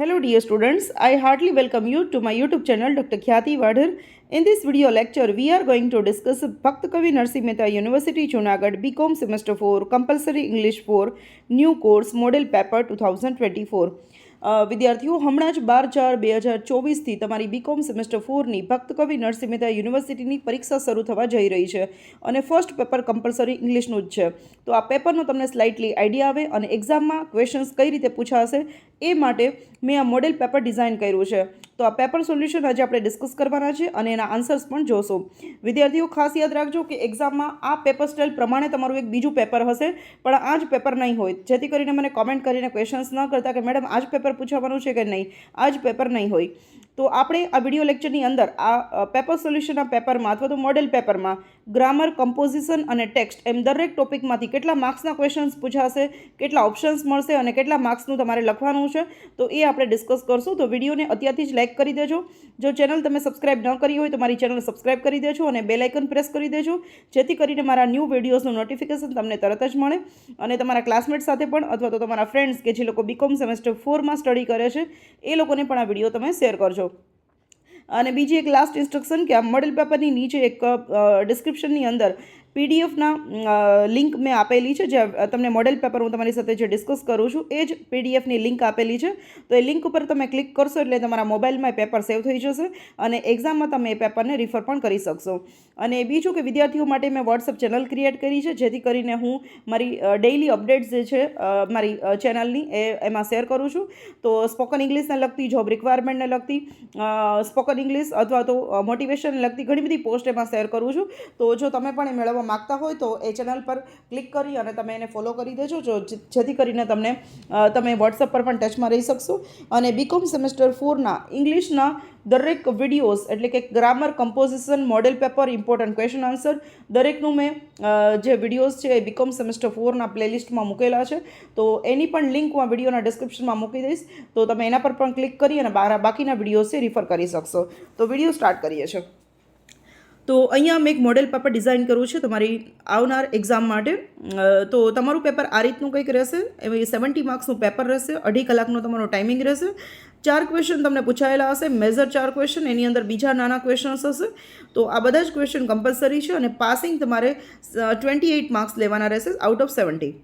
Hello dear students, I heartily welcome you to my YouTube channel Dr. Khyati Vadhar. In this video lecture, we are going to discuss Bhakt Kavi Narsingh Mehta University Junagadh BCom Semester 4 Compulsory English 4 New Course Model Paper 2024. વિદ્યાર્થીઓ હમણાં જ 12/4/2024થી તમારી BCom semester 4ની ભક્ત કવિ નરસિંહ મહેતા યુનિવર્સિટીની પરીક્ષા શરૂ થવા જઈ રહી છે અને ફર્સ્ટ પેપર કમ્પલસરી ઇંગ્લિશનું જ છે. તો આ પેપરનો તમને સ્લાઇટલી આઈડિયા આવે અને એક્ઝામમાં ક્વેશ્ચન્સ કઈ રીતે પૂછાશે એ માટે મેં આ મોડેલ પેપર ડિઝાઇન કર્યું છે. તો આ પેપર સોલ્યુશન આજે આપણે ડિસ્કસ કરવાના છે અને એના આન્સર્સ પણ જોશો. વિદ્યાર્થીઓ ખાસ યાદ રાખજો કે એક્ઝામમાં આ પેપર સ્ટાઇલ પ્રમાણે તમારું એક બીજું પેપર હશે, પણ આ જ પેપર નહીં હોય, જેથી કરીને મને કોમેન્ટ કરીને ક્વેશ્ચન્સ ન કરતા કે મેડમ આ જ પેપર પૂછવાનું છે કે નહીં, આ જ પેપર નહીં હોય. તો આપણે આ વિડીયો લેક્ચરની અંદર આ પેપર સોલ્યુશનના પેપરમાં અથવા તો મોડેલ પેપરમાં ગ્રામર, કમ્પોઝિશન અને ટેક્સ્ટ એમ દરેક ટોપિકમાંથી કેટલા માર્ક્સના ક્વેશ્ચન્સ પૂછાશે, કેટલા ઓપ્શન્સ મળશે અને કેટલા માર્ક્સનું તમારે લખવાનું છે, તો એ આપણે ડિસ્કસ કરશું. તો વિડીયોને અત્યારથી જ લાઇક કરી દેજો. જો ચેનલ તમે સબસ્ક્રાઇબ ન કરી હોય તો મારી ચેનલ સબસ્ક્રાઇબ કરી દેજો અને બેલ આઇકન પ્રેસ કરી દેજો, જેથી કરીને મારા ન્યૂ વિડીયોઝનું નોટિફિકેશન તમને તરત જ મળે અને તમારા ક્લાસમેટ સાથે પણ અથવા તો તમારા ફ્રેન્ડ્સ કે જે લોકો બીકોમ સેમેસ્ટર 4માં સ્ટડી કરે છે એ લોકોને પણ આ વિડીયો તમે શેર કરજો. અને બીજી એક લાસ્ટ ઇન્સ્ટ્રક્શન કે આ મોડેલ પેપરની નીચે એક ડિસ્ક્રિપ્શનની અંદર પીડીએફના લિંક મેં આપેલી છે, જે તમને મોડેલ પેપર હું તમારી સાથે જે ડિસ્કસ કરું છું એ જ પીડીએફની લિંક આપેલી છે. તો એ લિંક ઉપર તમે ક્લિક કરશો એટલે તમારા મોબાઈલમાં એ પેપર સેવ થઈ જશે અને એક્ઝામમાં તમે એ પેપરને રિફર પણ કરી શકશો. અને બીજું કે વિદ્યાર્થીઓ માટે મેં વોટ્સઅપ ચેનલ ક્રિએટ કરી છે, જેથી કરીને હું મારી ડેઇલી અપડેટ્સ જે છે મારી ચેનલની એમાં શેર કરું છું. તો સ્પોકન ઇંગ્લિશને લગતી, જોબ રિક્વાયરમેન્ટને લગતી, સ્પોકન ઇંગ્લિશ અથવા તો મોટિવેશનને લગતી ઘણી બધી પોસ્ટ એમાં શેર કરું છું. તો જો તમે પણ એ મેળવવા માગતા હોય તો એ ચેનલ પર ક્લિક કરી અને તમે એને ફોલો કરી દેજો, જેથી કરીને તમે વોટ્સઅપ પર પણ ટચમાં રહી શકશો. અને બીકોમ સેમેસ્ટર 4ના ઇંગ્લિશના દરેક વિડીયોઝ એટલે કે grammar, composition, model paper, important question answer દરેકનું મેં જે વિડીયોઝ છે એ બીકોમ સેમેસ્ટર 4ના પ્લેલિસ્ટમાં મૂકેલા છે. તો એની પણ લિંક હું આ વિડીયોના ડિસ્ક્રિપ્શનમાં મૂકી દઈશ, તો તમે એના પર પણ ક્લિક કરી અને બાકીના વિડીયોઝ છે રિફર કરી શકશો. તો વિડીયો સ્ટાર્ટ કરીએ છીએ. તો અહીંયા મેં એક મોડેલ પેપર ડિઝાઇન કર્યું છે તમારી આવનાર એક્ઝામ માટે. તો તમારું પેપર આ રીતનું કંઈક રહેશે. એમાં 70 માર્ક્સનું પેપર રહેશે, 2.5 કલાકનો તમારો ટાઈમિંગ રહેશે. 4 ક્વેશ્ચન તમને પૂછાયેલા હશે, મેજર 4 ક્વેશ્ચન, એની અંદર બીજા નાના ક્વેશ્ચન્સ હશે. તો આ બધા જ ક્વેશ્ચન કમ્પલસરી છે અને પાસિંગ તમારે 28 માર્ક્સ લેવાના રહેશે આઉટ ઓફ 70.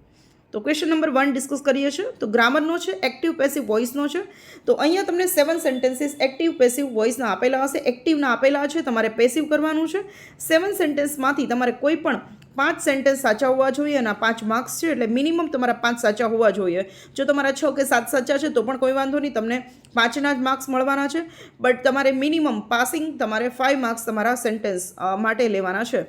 તો ક્વેશ્ચન નંબર 1 ડિસ્કસ કરીએ છીએ. તો ગ્રામરનો છે, એક્ટિવ પેસિવ વોઇસનો છે. તો અહીંયા તમને 7 સેન્ટેન્સીસ એક્ટિવ પેસિવ વોઇસના આપેલા હશે, એક્ટિવના આપેલા છે, તમારે પેસિવ કરવાનું છે. 7 સેન્ટેન્સમાંથી તમારે કોઈ પણ 5 સેન્ટેન્સ સાચા હોવા જોઈએ અને 5 માર્ક્સ છે, એટલે મિનિમમ તમારા 5 સાચા હોવા જોઈએ. જો તમારા 6 કે 7 સાચા છે તો પણ કોઈ વાંધો નહીં, તમને 5ના જ માર્ક્સ મળવાના છે. બટ તમારે મિનિમમ પાસિંગ તમારે 5 માર્ક્સ તમારા સેન્ટેન્સ માટે લેવાના છે.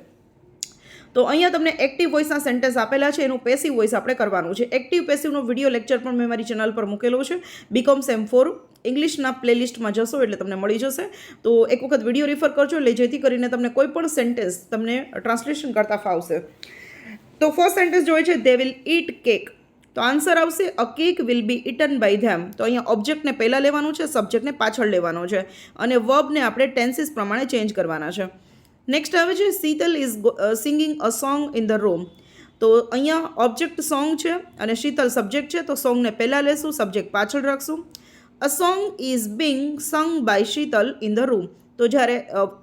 તો અહીંયા તમને એક્ટિવ વોઇસના સેન્ટેન્સ આપેલા છે, એનું પેસિવ વોઇસ આપણે કરવાનું છે. એક્ટિવ પેસિવનો વિડીયો લેક્ચર પણ મેં મારી ચેનલ પર મૂકેલો છે. બીકોમ સેમ 4 ઇંગ્લિશના પ્લેલિસ્ટમાં જશો એટલે તમને મળી જશે. તો એક વખત વિડીયો રિફર કરજો, એટલે જેથી કરીને તમને કોઈ પણ સેન્ટેન્સ તમને ટ્રાન્સલેશન કરતા ફાવશે. તો ફર્સ્ટ સેન્ટેન્સ જોઈએ છે, દે વિલ ઈટ કેક. તો આન્સર આવશે a cake will be eaten by them. તો અહીંયા ઓબ્જેક્ટને પહેલાં લેવાનું છે, સબ્જેક્ટને પાછળ લેવાનો છે અને વર્બને આપણે ટેન્સીસ પ્રમાણે ચેન્જ કરવાના છે. નેક્સ્ટ આવે છે, Sheetal is singing a song in the room. તો અહીંયા ઓબ્જેક્ટ સોંગ છે અને શીતલ સબ્જેક્ટ છે, તો સોંગને પહેલાં લેશું, સબ્જેક્ટ પાછળ રાખશું. A song is being sung by Sheetal in the room. તો જ્યારે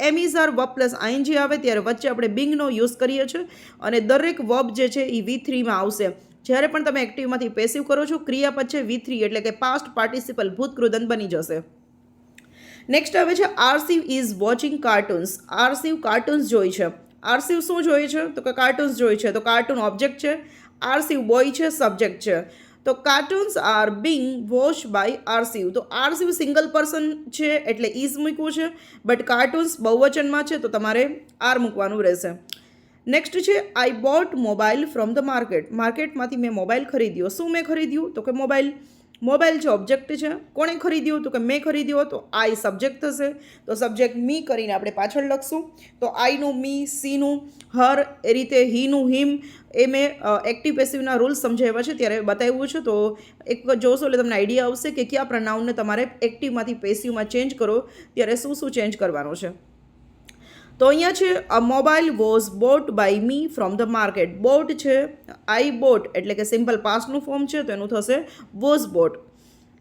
am is are verb plus ING આવે ત્યારે વચ્ચે આપણે બિંગનો યુઝ કરીએ છીએ અને દરેક વર્બ જે છે એ V3માં આવશે. જ્યારે પણ તમે એક્ટિવમાંથી પેસિવ કરો છો, ક્રિયાપદ છે V3 એટલે કે પાસ્ટ પાર્ટિસિપલ ભૂતકૃદંત બની જશે. નેક્સ્ટ આવે છે, આરસીવ ઇઝ વોચિંગ કાર્ટૂન્સ. આરસીવ કાર્ટૂન્સ જોઈ છે. આરસીવ શું જોઈ છે? તો કે કાર્ટૂન્સ જોઈ છે. તો કાર્ટૂન ઓબ્જેક્ટ છે, આરસીવ બોય છે, સબ્જેક્ટ છે. તો cartoons are being watch by આરસીવ. તો આરસીવ સિંગલ પર્સન છે એટલે ઇઝ મૂકવું છે, બટ કાર્ટૂન્સ બહુવચનમાં છે તો તમારે આર મૂકવાનું રહેશે. નેક્સ્ટ છે, I bought mobile from the market. માર્કેટમાંથી મેં મોબાઈલ ખરીદ્યો. શું મેં ખરીદ્યું? તો કે મોબાઈલ. મોબાઈલ છે, ઓબ્જેક્ટ છે. કોણે ખરીદ્યો? તો કે મેં ખરીદ્યો. તો આઈ સબ્જેક્ટ થશે. તો સબ્જેક્ટ મી કરીને આપણે પાછળ લખશું. તો આઈનું મી, સીનું હર, એ રીતે હીનું હિમ. એ મેં એક્ટિવ પેસિવના રૂલ્સ સમજાવ્યા છે ત્યારે બતાવ્યું છે. તો એક વખત જોશો એટલે તમને આઈડિયા આવશે કે કયા પ્રનાઉનને તમારે એક્ટિવમાંથી પેસિવમાં ચેન્જ કરો ત્યારે શું શું ચેન્જ કરવાનું છે. તો અહીંયા છે, a mobile was bought by me from the market. Bought છે, આઈ બોટ એટલે કે સિમ્પલ પાસ્ટનું ફોર્મ છે તો એનું થશે વોઝ બોટ.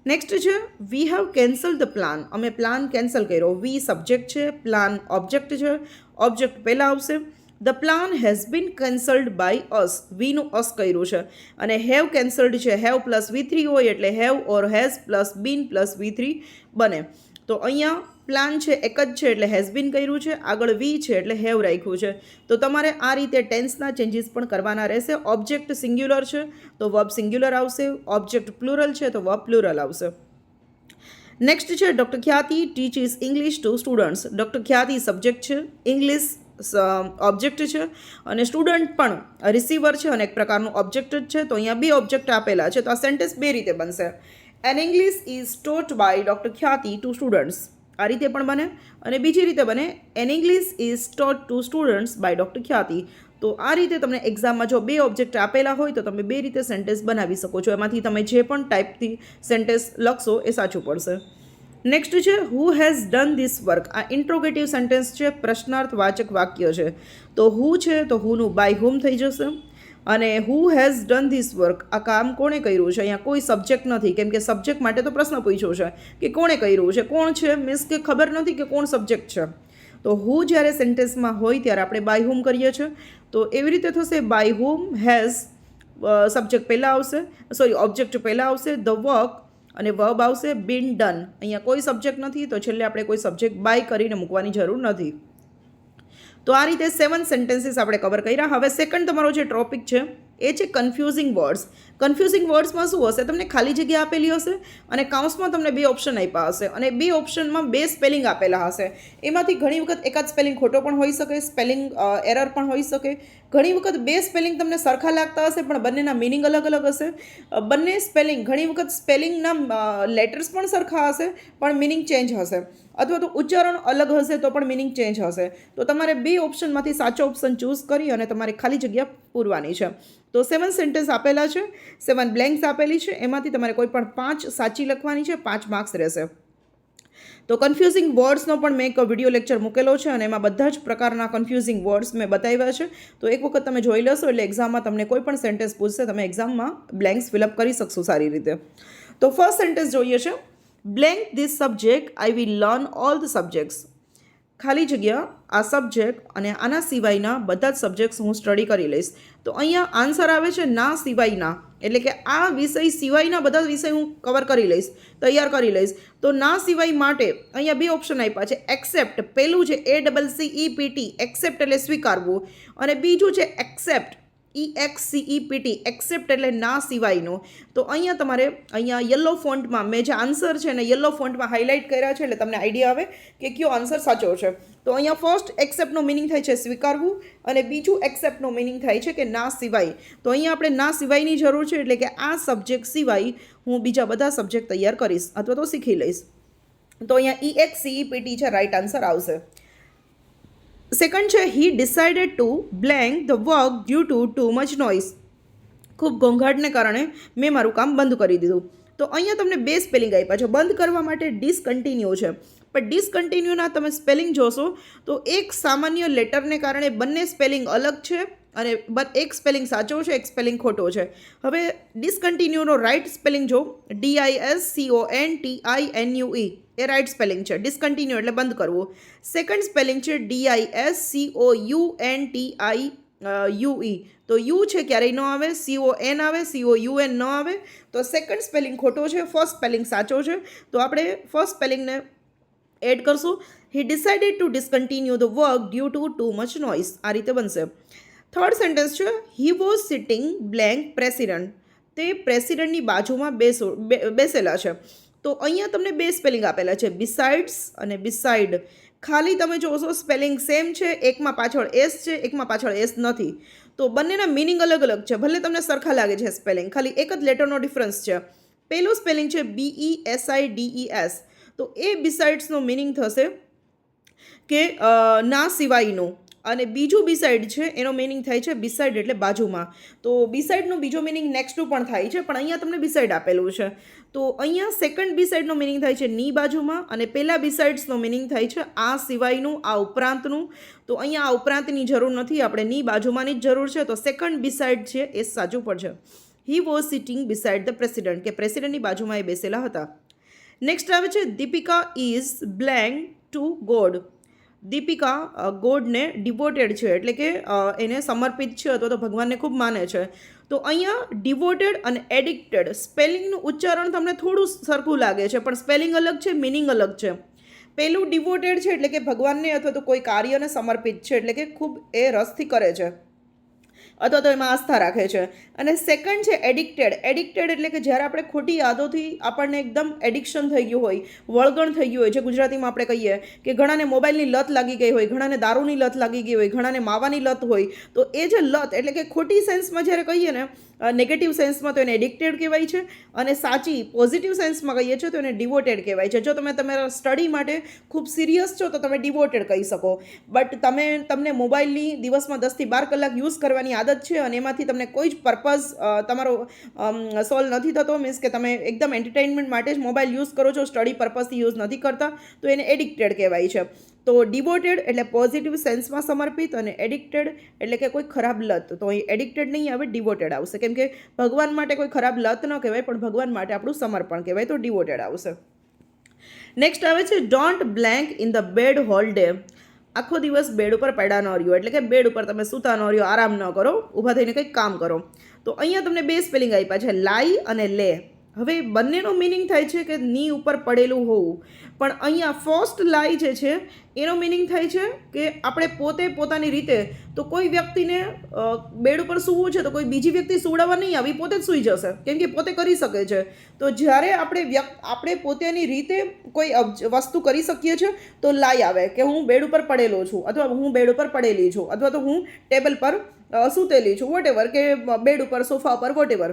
નેક્સ્ટ છે we have cancel the plan, અમે પ્લાન કેન્સલ કર્યો. વી સબ્જેક્ટ છે, પ્લાન ઓબ્જેક્ટ છે, ઓબ્જેક્ટ પહેલાં આવશે. The plan has been cancelled by us, વીનું અસ કર્યું છે, અને હેવ કેન્સલ્ડ છે, હેવ પ્લસ V3 હોય એટલે have or has plus been plus V3 બને. તો અહીંયા પ્લાન છે એક જ છે એટલે હેઝ બીન કર્યું છે, આગળ વી છે એટલે હેવ રાખ્યું છે. તો તમારે આ રીતે ટેન્સના ચેન્જીસ પણ કરવાના રહેશે. ઓબ્જેક્ટ સિંગ્યુલર છે તો વર્બ સિંગ્યુલર આવશે, ઓબ્જેક્ટ પ્લુરલ છે તો વર્બ પ્લુરલ આવશે. નેક્સ્ટ છે ડૉક્ટર ખ્યાતિ teaches English two students. Doctor ખ્યાતિ સબ્જેક્ટ છે, ઇંગ્લિશ ઓબ્જેક્ટ છે, અને સ્ટુડન્ટ પણ રિસીવર છે અને એક પ્રકારનું ઓબ્જેક્ટ જ છે. તો અહીંયા બે ઓબ્જેક્ટ આપેલા છે, તો આ સેન્ટેન્સ બે રીતે બનશે. An English is taught by doctor Khyati to students, આ રીતે પણ બને. અને બીજી રીતે બને an English is taught to students by doctor Khyati. તો આ રીતે તમને એક્ઝામમાં જો બે ઓબ્જેક્ટ આપેલા હોય તો તમે બે રીતે સેન્ટેન્સ બનાવી શકો છો. એમાંથી તમે જે પણ ટાઈપથી સેન્ટેન્સ લખશો એ સાચું પડશે. નેક્સ્ટ છે who has done this work. આ ઇન્ટ્રોગેટિવ સેન્ટેન્સ છે, પ્રશ્નાર્થવાચક વાક્ય છે. તો હુ છે તો હુનું બાય હુમ થઈ જશે, અને who has done this work, આ કામ કોણે કર્યું છે. અહીંયા કોઈ સબ્જેક્ટ નથી, કેમ કે સબ્જેક્ટ માટે તો પ્રશ્ન પૂછ્યો છે કે કોણે કર્યું છે. કોણ છે મીન્સ કે ખબર નથી કે કોણ સબ્જેક્ટ છે. તો હુ જ્યારે સેન્ટેન્સમાં હોય ત્યારે આપણે બાય હુમ કરીએ છીએ. તો એવી રીતે થશે બાય હુમ હેઝ, સબ્જેક્ટ પહેલાં આવશે, સોરી ઓબ્જેક્ટ પહેલાં આવશે, ધ વર્ક અને વર્બ આવશે બીન ડન. અહીંયા કોઈ સબ્જેક્ટ નથી તો છેલ્લે આપણે કોઈ સબ્જેક્ટ બાય કરીને મૂકવાની જરૂર નથી. તો આ રીતે 7 સેન્ટેન્સીસ આપણે કવર કર્યા. હવે સેકન્ડ તમારો જે ટોપિક છે એ છે કન્ફ્યુઝિંગ વર્ડ્સ. કન્ફ્યુઝિંગ વર્ડ્સમાં શું હશે, તમને ખાલી જગ્યા આપેલી હશે અને કાઉન્સમાં તમને બે ઓપ્શન આપ્યા હશે, અને બે ઓપ્શનમાં બે સ્પેલિંગ આપેલા હશે. એમાંથી ઘણી વખત એકાદ સ્પેલિંગ ખોટો પણ હોઈ શકે, સ્પેલિંગ એરર પણ હોઈ શકે. ઘણી વખત બે સ્પેલિંગ તમને સરખા લાગતા હશે પણ બંનેના મિનિંગ અલગ અલગ હશે. બંને સ્પેલિંગ, ઘણી વખત સ્પેલિંગના લેટર્સ પણ સરખા હશે પણ મિનિંગ ચેન્જ હશે, અથવા તો ઉચ્ચારણ અલગ હશે તો પણ મિનિંગ ચેન્જ હશે. તો તમારે બે ઓપ્શનમાંથી સાચો ઓપ્શન ચૂઝ કરી અને તમારે ખાલી જગ્યા પૂરવાની છે. તો 7 સેન્ટેન્સ આપેલા છે, 7 બ્લેન્ક્સ આપેલી છે, એમાંથી તમારે કોઈ પણ 5 સાચી લખવાની છે, 5 માર્ક્સ રહેશે. તો કન્ફ્યુઝિંગ વર્ડ્સનો પણ મેં એક વિડીયો લેક્ચર મૂકેલો છે અને એમાં બધા જ પ્રકારના કન્ફ્યુઝિંગ વર્ડ્સ મેં બતાવ્યા છે. તો એક વખત તમે જોઈ લેશો એટલે એક્ઝામમાં તમને કોઈ પણ સેન્ટેન્સ પૂછશે, તમે એક્ઝામમાં બ્લેન્ક્સ ફિલઅપ કરી શકશો સારી રીતે. તો ફર્સ્ટ સેન્ટેન્સ જોઈએ છે, blank this subject I will learn all the subjects. ખાલી જગ્યા આ સબ્જેક્ટ અને આના સિવાયના બધા જ સબ્જેક્ટ્સ હું સ્ટડી કરી લઈશ. તો અહીંયા આન્સર આવે છે ના સિવાયના, એટલે કે આ વિષય સિવાયના બધા વિષય હું કવર કરી લઈશ, તૈયાર કરી લઈશ. તો ના સિવાય માટે અહીંયા બે ઓપ્શન આપ્યા છે, એક્સેપ્ટ, પહેલું છે ACCEPT, એક્સેપ્ટ એટલે સ્વીકારવું, અને બીજું છે એક્સેપ્ટ, EXCEPT, એક્સેપ્ટ એટલે ના સિવાયનું. તો અહીંયા તમારે અહીંયા યલો ફોન્ટમાં મેં જે આન્સર છે ને યલો ફોન્ટમાં હાઇલાઇટ કર્યા છે એટલે તમને આઈડિયા આવે કે કયો આન્સર સાચો છે. તો અહીંયા ફર્સ્ટ એક્સેપ્ટનો મિનિંગ થાય છે સ્વીકારવું, અને બીજું એક્સેપ્ટનો મિનિંગ થાય છે કે ના સિવાય. તો અહીંયા આપણે ના સિવાયની જરૂર છે, એટલે કે આ સબ્જેક્ટ સિવાય હું બીજા બધા સબ્જેક્ટ તૈયાર કરીશ અથવા તો શીખી લઈશ. તો અહીંયા EXCEPT છે, રાઇટ આન્સર આવશે. સેકન્ડ છે he decided to blank the work due to much noise. ખૂબ ઘોંઘાટને કારણે મેં મારું કામ બંધ કરી દીધું. તો અહીંયા તમને બે સ્પેલિંગ આપ્યા છે. બંધ કરવા માટે ડિસકન્ટિન્યુ છે, પણ ડિસકન્ટિન્યુના તમે સ્પેલિંગ જોશો તો એક સામાન્ય લેટરને કારણે બંને સ્પેલિંગ અલગ છે, અને એક સ્પેલિંગ સાચો છે, એક સ્પેલિંગ ખોટો છે. હવે ડિસકન્ટિન્યુનો રાઇટ સ્પેલિંગ જો DISCONTINUE, એ રાઇટ સ્પેલિંગ છે. ડિસકન્ટિન્યુ એટલે બંધ કરવું. સેકન્ડ સ્પેલિંગ છે DISCOUNTIUE. તો યુ છે ક્યારેય ન આવે, CON આવે, COUN ન આવે. તો સેકન્ડ સ્પેલિંગ ખોટો છે, ફર્સ્ટ સ્પેલિંગ સાચો છે. તો આપણે ફર્સ્ટ સ્પેલિંગને એડ કરશું. He decided to discontinue the work due to much noise, આ રીતે બનશે. થર્ડ સેન્ટેન્સ છે he was sitting blank president. તે પ્રેસિડન્ટની બાજુમાં બેસેલા છે. તો અહીંયા તમને બે સ્પેલિંગ આપેલા છે, બિસાઇડ્સ અને બિસાઇડ. ખાલી તમે જોશો સ્પેલિંગ સેમ છે, એકમાં પાછળ એસ છે, એકમાં પાછળ એસ નથી. તો બંનેના મિનિંગ અલગ અલગ છે, ભલે તમને સરખા લાગે છે સ્પેલિંગ, ખાલી એક જ લેટરનો ડિફરન્સ છે. પહેલું સ્પેલિંગ છે BESIDES. તો એ બિસાઇડ્સનો મિનિંગ થશે કે ના સિવાયનું, અને બીજું બિસાઇડ છે એનો મિનિંગ થાય છે બિસાઇડ એટલે બાજુમાં. તો બિસાઇડનો બીજો મિનિંગ નેક્સ્ટનું પણ થાય છે, પણ અહીંયા તમને બિસાઇડ આપેલું છે. તો અહીંયા સેકન્ડ બિસાઇડનો મિનિંગ થાય છે ની બાજુમાં, અને પહેલા બિસાઇડ્સનો મિનિંગ થાય છે આ સિવાયનું, આ ઉપરાંતનું. તો અહીંયા આ ઉપરાંતની જરૂર નથી, આપણે ની બાજુમાંની જ જરૂર છે. તો સેકન્ડ બિસાઇડ છે એ સાચું પડશે. He was sitting beside the president, કે પ્રેસિડન્ટની બાજુમાં એ બેસેલા હતા. નેક્સ્ટ આવે છે Deepika is blank to God. Deepika ગોડને ડિવોટેડ છે, એટલે કે એને સમર્પિત છે અથવા તો ભગવાનને ખૂબ માને છે. તો અહીંયા ડિવોટેડ અને એડિક્ટેડ સ્પેલિંગનું ઉચ્ચારણ તમને થોડું સરખું લાગે છે, પણ સ્પેલિંગ અલગ છે, મિનિંગ અલગ છે. પહેલું ડિવોટેડ છે એટલે કે ભગવાનને અથવા તો કોઈ કાર્યને સમર્પિત છે, એટલે કે ખૂબ એ રસથી કરે છે અથવા તો એમાં આસ્થા રાખે છે. અને સેકન્ડ છે એડિક્ટેડ. એડિક્ટેડ એટલે કે જ્યારે આપણે ખોટી યાદોથી આપણને એકદમ એડિક્શન થઈ ગયું હોય, વળગણ થઈ ગયું હોય, જે ગુજરાતીમાં આપણે કહીએ કે ઘણાને મોબાઈલની લત લાગી ગઈ હોય, ઘણાને દારૂની લત લાગી ગઈ હોય, ઘણાને માવાની લત હોય. તો એ જે લત એટલે કે ખોટી સેન્સમાં જ્યારે કહીએ ને, નેગેટિવ સેન્સમાં તો એને એડિક્ટેડ કહેવાય છે, અને સાચી પોઝિટિવ સેન્સમાં કહીએ છીએ તો એને ડિવોટેડ કહેવાય છે. જો તમે તમારા સ્ટડી માટે ખૂબ સિરિયસ છો તો તમે ડિવોટેડ કહી શકો, બટ તમને મોબાઈલની દિવસમાં 10 થી 12 કલાક યુઝ કરવાની આદત છે અને એમાંથી તમને કોઈ જ પર્પઝ તમારો સોલ્વ નથી થતો, મીન્સ કે તમે એકદમ એન્ટરટેનમેન્ટ માટે જ મોબાઈલ યુઝ કરો છો, સ્ટડી પર્પઝથી યુઝ નથી કરતા, તો એને એડિક્ટેડ કહેવાય છે. તો ડિવોટેડ એટલે પોઝિટિવ સેન્સમાં સમર્પિત, અને એડિક્ટેડ એટલે કે કોઈ ખરાબ લત. તો અહીં એડિક્ટેડ નહીં આવે, ડિવોટેડ આવશે, કેમ કે ભગવાન માટે કોઈ ખરાબ લત ન કહેવાય, પણ ભગવાન માટે આપણું સમર્પણ કહેવાય, તો ડિવોટેડ આવશે. નેક્સ્ટ આવે છે don't blank in the bed whole day. આખો દિવસ બેડ ઉપર પડ્યા ન રહ્યો, એટલે કે બેડ ઉપર તમે સૂતા ન રહ્યો, આરામ ન કરો, ઊભા થઈને કંઈક કામ કરો. તો અહીંયા તમને બે સ્પેલિંગ આપ્યા છે, લાઈ અને લે. હવે બંનેનો મિનિંગ થાય છે કે ની ઉપર પડેલું હોવું, પણ અહીંયા ફર્સ્ટ લાઈ જે છે એનો મિનિંગ થાય છે કે આપણે પોતે પોતાની રીતે, તો કોઈ વ્યક્તિને બેડ ઉપર સૂવું છે તો કોઈ બીજી વ્યક્તિ સુવડાવવા નહીં આવી, પોતે જ સૂઈ જશે, કેમ કે પોતે કરી શકે છે. તો જ્યારે આપણે પોતાની રીતે કોઈ વસ્તુ કરી શકીએ છીએ તો લાઈ આવે, કે હું બેડ ઉપર પડેલો છું, અથવા હું બેડ ઉપર પડેલી છું, અથવા તો હું ટેબલ પર સૂતેલી છું, વોટેવર, કે બેડ ઉપર, સોફા પર, વોટેવર.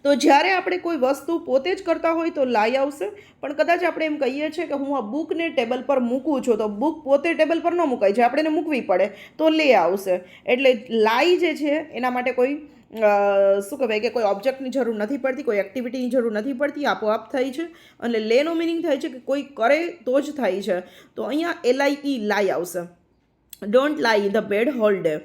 તો જ્યારે આપણે કોઈ વસ્તુ પોતે જ કરતા હોય તો લાઈ આવશે, પણ કદાચ આપણે એમ કહીએ છીએ કે હું આ બુકને ટેબલ પર મૂકું છું, તો બુક પોતે ટેબલ પર ન મુકાય છે, આપણે એને મૂકવી પડે, તો લે આવશે. એટલે લાઈ જે છે એના માટે કોઈ શું કહેવાય કે કોઈ ઓબ્જેક્ટની જરૂર નથી પડતી, કોઈ એક્ટિવિટીની જરૂર નથી પડતી, આપોઆપ થાય છે. અને લેનો મિનિંગ થાય છે કે કોઈ કરે તો જ થાય છે, તો અહીંયા LIE લાઈ આવશે. Don't lie in the bed whole day.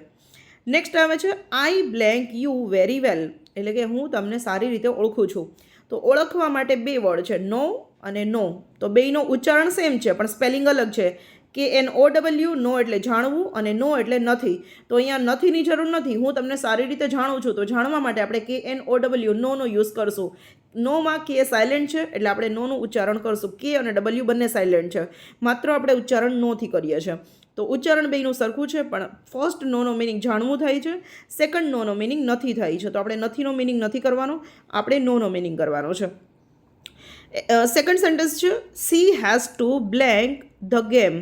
Next આવે છે I blank you very well, એટલે કે હું તમને સારી રીતે ઓળખું છું. તો ઓળખવા માટે બે વર્ડ છે, નો અને નો. તો બેયનો ઉચ્ચારણ સેમ છે પણ સ્પેલિંગ અલગ છે. KNOW, નો એટલે જાણવું, અને નો એટલે નથી. તો અહીંયા નથીની જરૂર નથી, હું તમને સારી રીતે જાણું છું, તો જાણવા માટે આપણે KNOW, નો યુઝ કરશું. નોમાં કે સાયલેન્ટ છે એટલે આપણે નોનું ઉચ્ચારણ કરશું. કે અને W બંને સાયલેન્ટ છે, માત્ર આપણે ઉચ્ચારણ નોથી કરીએ છીએ. તો ઉચ્ચારણ બેયનું સરખું છે, પણ ફર્સ્ટ નોનો મિનિંગ જાણવું થાય છે, સેકન્ડ નોનો મિનિંગ નથી થાય છે. તો આપણે નથીનો મિનિંગ નથી કરવાનો, આપણે નોનો મિનિંગ કરવાનો છે. સેકન્ડ સેન્ટેન્સ છે she has to blank the game,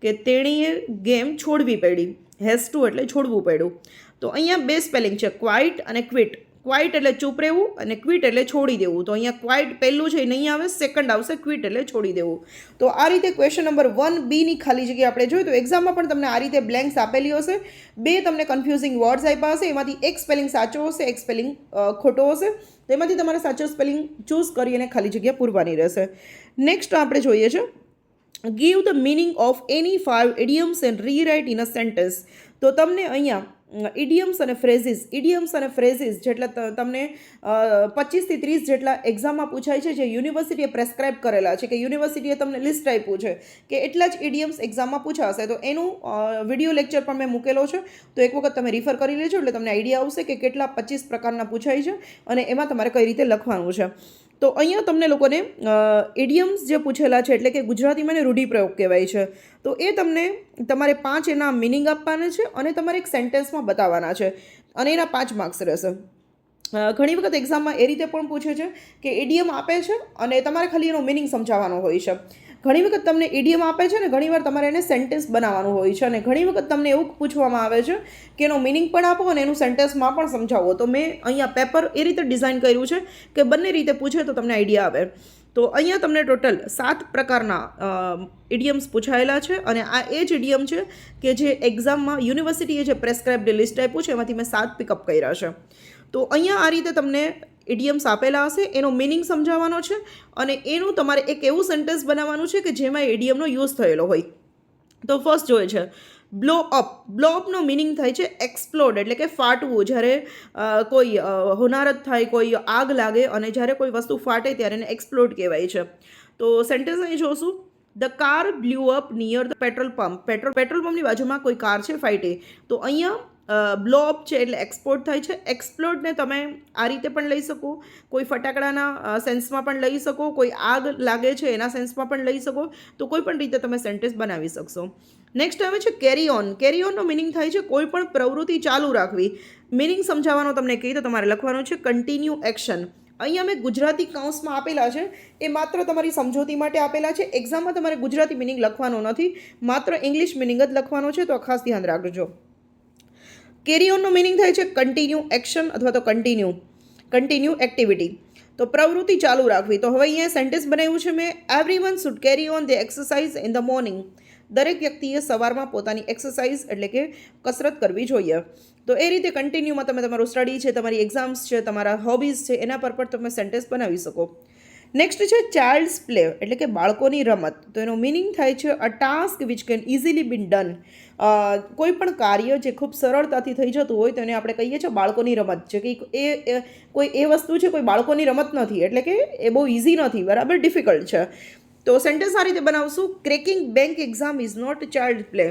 કે તેણીએ ગેમ છોડવી પડી. હેઝ ટુ એટલે છોડવું પડ્યું. તો અહીંયા બે સ્પેલિંગ છે, ક્વાઇટ અને ક્વિટ. ક્વાઇટ એટલે ચૂપ રહેવું, અને ક્વિટ એટલે છોડી દેવું. તો અહીંયા ક્વાઇટ પહેલું છે એ નહીં આવે, સેકન્ડ આવશે, ક્વિટ એટલે છોડી દેવું. તો આ રીતે ક્વેશ્ચન નંબર 1B ની ખાલી જગ્યા આપણે જોયું. તો એક્ઝામમાં પણ તમને આ રીતે બ્લેન્ક્સ આપેલી હશે, બે તમને કન્ફ્યુઝિંગ વર્ડ્સ આપ્યા હશે, એમાંથી એક સ્પેલિંગ સાચો હશે, એક સ્પેલિંગ ખોટો હશે. તો એમાંથી તમારે સાચો સ્પેલિંગ ચૂઝ કરી અને ખાલી જગ્યા પૂરવાની રહેશે. નેક્સ્ટ આપણે જોઈએ છે give the meaning of any 5 idioms and rewrite in a sentence. તો તમને અહીંયા ઇડિયમ્સ અને ફ્રેઝિસ જેટલા તમને 25 થી 30 જેટલા એક્ઝામમાં પૂછાય છે, જે યુનિવર્સિટીએ પ્રેસ્ક્રાઇબ કરેલા છે, કે યુનિવર્સિટીએ તમને લિસ્ટ આપ્યું છે કે એટલા જ ઇડિયમ્સ એક્ઝામમાં પૂછાશે. તો એનું વિડીયો લેક્ચર પણ મેં મૂકેલો છે, તો એક વખત તમે રિફર કરી લેજો, એટલે તમને આઈડિયા આવશે કે કેટલા 25 પ્રકારના પૂછાય છે અને એમાં તમારે કઈ રીતે લખવાનું છે. તો અહીંયા તમને લોકોને ઇડિયમ્સ જે પૂછેલા છે, એટલે કે ગુજરાતીમાં એને રૂઢિપ્રયોગ કહેવાય છે, તો એ તમને તમારે 5 એના મિનિંગ આપવાના છે અને તમારે એક સેન્ટેન્સમાં બતાવવાના છે, અને એના 5 માર્ક્સ રહેશે. ઘણી વખત એક્ઝામમાં એ રીતે પણ પૂછે છે કે ઇડિયમ આપે છે અને તમારે ખાલી એનો મિનિંગ સમજાવવાનો હોય છે. ઘણી વખત તમને ઇડિયમ આપે છે ને ઘણીવાર તમારે એને સેન્ટેન્સ બનાવવાનું હોય છે, અને ઘણી વખત તમને એવું પૂછવામાં આવે છે કે એનો મિનિંગ પણ આપો અને એનું સેન્ટેન્સમાં પણ સમજાવો. તો મેં અહીંયા પેપર એ રીતે ડિઝાઇન કર્યું છે કે બંને રીતે પૂછે તો તમને આઈડિયા આવે. તો અહીંયા તમને ટોટલ 7 પ્રકારના ઇડિયમ્સ પૂછાયેલા છે, અને આ એ જ ઇડિયમ છે કે જે એક્ઝામમાં યુનિવર્સિટીએ જે પ્રેસ્ક્રાઇબ્ડ લિસ્ટ આપ્યું છે એમાંથી મેં 7 પિકઅપ કર્યા છે. તો અહીંયા આ રીતે તમને ઇડિયમ્સ આપેલા હશે, એનો મિનિંગ સમજાવવાનો છે, અને એનું તમારે એક એવું સેન્ટેન્સ બનાવવાનું છે કે જેમાં ઇડિયમનો યુઝ થયેલો હોય. તો ફર્સ્ટ જોઈએ છે બ્લો અપનો મિનિંગ થાય છે એક્સપ્લોડ, એટલે કે ફાટવું. જ્યારે કોઈ હોનારત થાય, કોઈ આગ લાગે અને જ્યારે કોઈ વસ્તુ ફાટે ત્યારે એને એક્સપ્લોડ કહેવાય છે. તો સેન્ટેન્સ અહીં જોશું, the car blue up near the petrol pump. Petrol પંપની બાજુમાં કોઈ કાર છે ફાટે. તો અહીંયા બ્લો અપ છે એટલે એક્સપ્લોડ થાય છે. એક્સપ્લોડને તમે આ રીતે પણ લઈ શકો, કોઈ ફટાકડાના સેન્સમાં પણ લઈ શકો, કોઈ આગ લાગે છે એના સેન્સમાં પણ લઈ શકો. તો કોઈ પણ રીતે તમે સેન્ટેન્સ બનાવી શકશો. નેક્સ્ટ આવે છે કેરી ઓન. કેરી ઓનનો મિનિંગ થાય છે કોઈ પણ પ્રવૃત્તિ ચાલુ રાખવી. મિનિંગ સમજાવવાનો તમને કહી તો તમારે લખવાનું છે કન્ટિન્યુ એક્શન. અહીંયા મેં ગુજરાતી કૌંસમાં આપેલા છે, એ માત્ર તમારી સમજૂતી માટે આપેલા છે. એક્ઝામમાં તમારે ગુજરાતી મિનિંગ લખવાનો નથી, માત્ર ઇંગ્લિશ મિનિંગ જ લખવાનો છે, તો ખાસ ધ્યાન રાખજો. કેરી ઓનનો મિનિંગ થાય છે કન્ટિન્યુ એક્શન અથવા તો કન્ટિન્યુ એક્ટિવિટી. તો પ્રવૃત્તિ ચાલુ રાખવી. તો હવે અહીંયા સેન્ટેન્સ બનાવ્યું છે મેં, everyone should carry on the exercise in the morning. દરેક વ્યક્તિએ સવારમાં પોતાની એક્સરસાઇઝ એટલે કે કસરત કરવી જોઈએ. તો એ રીતે કન્ટિન્યુમાં તમે તમારું સ્ટડી છે, તમારી એક્ઝામ્સ છે, તમારા હોબીઝ છે, એના પર પણ તમે સેન્ટેન્સ બનાવી શકો. નેક્સ્ટ છે ચાઇલ્ડ્સ પ્લે, એટલે કે બાળકોની રમત. તો એનો મિનિંગ થાય છે a task which can easily been done. કોઈ પણ કાર્ય જે ખૂબ સરળતાથી થઈ જતું હોય તો એને આપણે કહીએ છીએ બાળકોની રમત છે, કે એ વસ્તુ છે કોઈ બાળકોની રમત નથી, એટલે કે એ બહુ ઇઝી નથી, બરાબર, ડિફિકલ્ટ છે. તો સેન્ટેન્સ આ રીતે બનાવશું, cracking bank exam is not child play.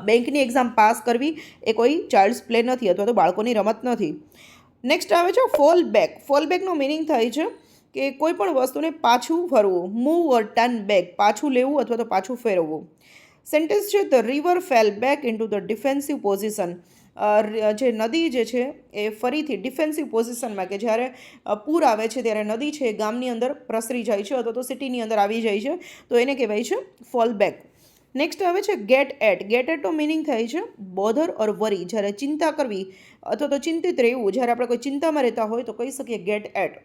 બેંકની એક્ઝામ પાસ કરવી એ કોઈ ચાઇલ્ડ્સ પ્લે નથી અથવા તો બાળકોની રમત નથી. નેક્સ્ટ આવે છે ફોલ બેક. ફોલ બેકનો મિનિંગ થાય છે કે કોઈ પણ વસ્તુને પાછું ફરવું, મૂવ ઓર ટર્ન બેક, પાછું લેવું અથવા તો પાછું ફેરવવું. સેન્ટેન્સ છે the river fail back into the defensive position. જે નદી જે છે એ ફરીથી ડિફેન્સિવ પોઝિશનમાં, કે જ્યારે પૂર આવે છે ત્યારે નદી છે એ ગામની અંદર પ્રસરી જાય છે અથવા તો સિટીની અંદર આવી જાય છે, તો એને કહેવાય છે ફોલ બેક. નેક્સ્ટ આવે છે ગેટ એટ. ગેટ એટનો મિનિંગ થાય છે બોધર ઓર વરી. જ્યારે ચિંતા કરવી અથવા તો ચિંતિત રહેવું, જ્યારે આપણે કોઈ ચિંતામાં રહેતા હોય તો કહી શકીએ ગેટ એટ.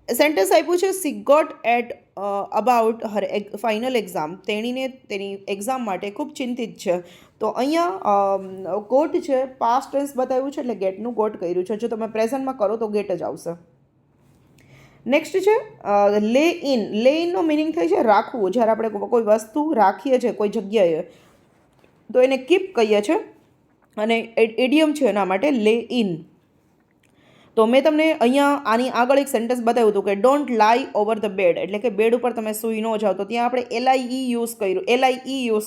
સેન્ટેન્સ આપ્યું છે she got at about her final exam. તેણીને તેની એક્ઝામ માટે ખૂબ ચિંતિત છે. તો અહીંયા ગોટ છે પાસ્ટ ટેન્સ બતાવ્યું છે એટલે ગેટનું ગોટ કર્યું છે. જો તમે પ્રેઝન્ટમાં કરો તો ગેટ જ આવશે. નેક્સ્ટ છે લે ઇન. લે ઇનનો મિનિંગ થાય છે રાખવું. જ્યારે આપણે કોઈ વસ્તુ રાખીએ છીએ કોઈ જગ્યાએ તો એને કીપ કહીએ છીએ, અને એડિયમ છે એના માટે લે ઇન. તો મેં તમને અહીંયા આની આગળ એક સેન્ટેન્સ બતાવ્યું હતું કે ડોન્ટ લાઈ ઓવર ધ બેડ, એટલે કે બેડ ઉપર તમે સૂઈ ન જાઓ. તો ત્યાં આપણે LIE યુઝ